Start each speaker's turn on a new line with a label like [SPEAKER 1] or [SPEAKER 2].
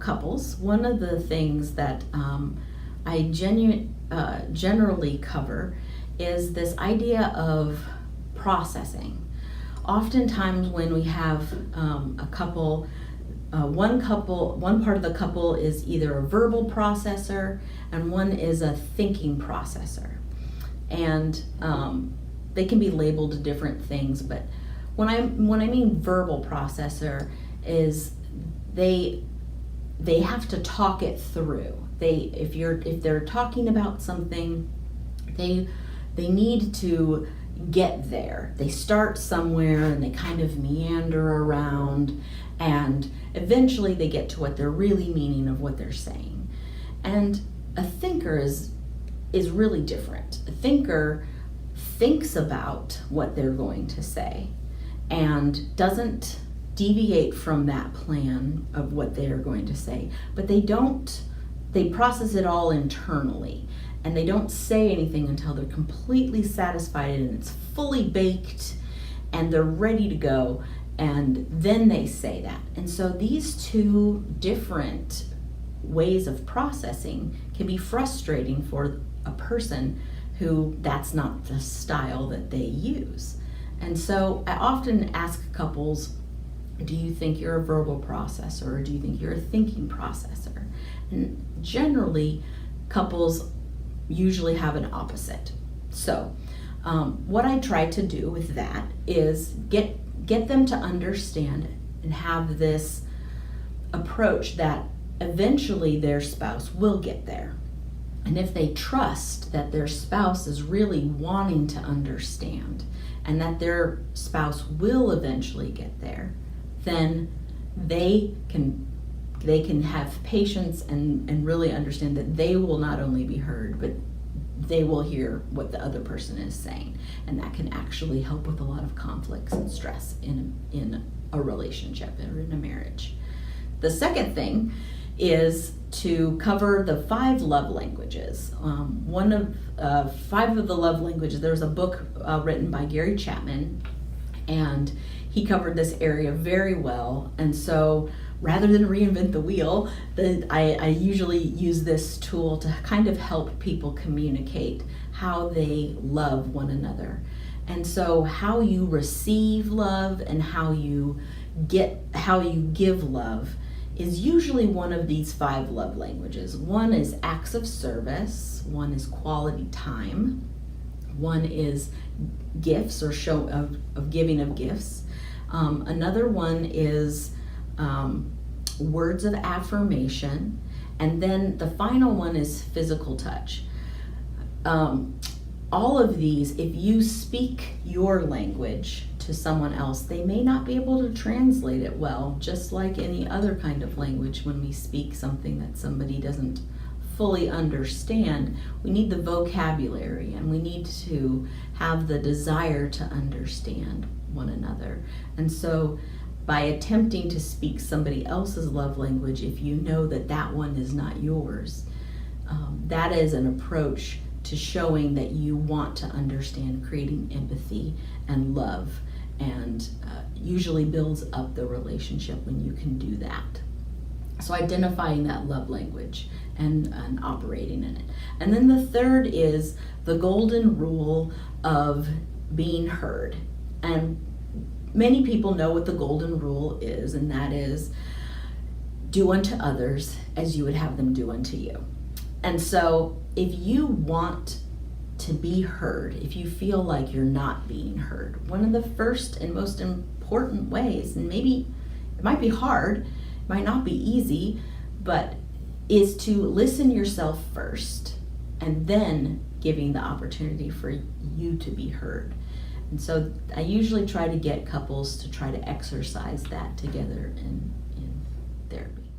[SPEAKER 1] couples, one of the things that I generally cover is this idea of processing. Oftentimes when we have a couple, one part of the couple is either a verbal processor and one is a thinking processor. And they can be labeled different things, but when I mean verbal processor is they have to talk it through. If they're talking about something, they need to get there. They start somewhere and they kind of meander around, and eventually they get to what they're really meaning of what they're saying. And a thinker is really different. A thinker thinks about what they're going to say and doesn't deviate from that plan of what they are going to say, but they process it all internally, and they don't say anything until they're completely satisfied and it's fully baked and they're ready to go, and then they say that. And so these two different ways of processing can be frustrating for a person who that's not the style that they use. And so I often ask couples, do you think you're a verbal processor or do you think you're a thinking processor? And generally, couples usually have an opposite. So what I try to do with that is get them to understand and have this approach that eventually their spouse will get there. And if they trust that their spouse is really wanting to understand and that their spouse will eventually get there, then they can have patience and really understand that they will not only be heard, but they will hear what the other person is saying. And that can actually help with a lot of conflicts and stress in a relationship or in a marriage. The second thing is to cover the 5 love languages. One of 5 of the love languages, there's a book written by Gary Chapman, and he covered this area very well. And so rather than reinvent the wheel, I usually use this tool to kind of help people communicate how they love one another. And so how you receive love and how you give love is usually one of these 5 love languages. One is acts of service, one is quality time, one is gifts or show of giving of gifts. Another one is words of affirmation, and then the final one is physical touch. All of these, if you speak your language to someone else, they may not be able to translate it well, just like any other kind of language. When we speak something that somebody doesn't fully understand, we need the vocabulary and we need to have the desire to understand one another. And so by attempting to speak somebody else's love language, if you know that that one is not yours, that is an approach to showing that you want to understand, creating empathy and love, and usually builds up the relationship when you can do that. So identifying that love language and operating in it. And then the third is the golden rule of being heard. And many people know what the golden rule is, and that is do unto others as you would have them do unto you. And so if you want to be heard, if you feel like you're not being heard, one of the first and most important ways, and maybe it might be hard, it might not be easy, but is to listen yourself first and then giving the opportunity for you to be heard. And so I usually try to get couples to try to exercise that together in therapy.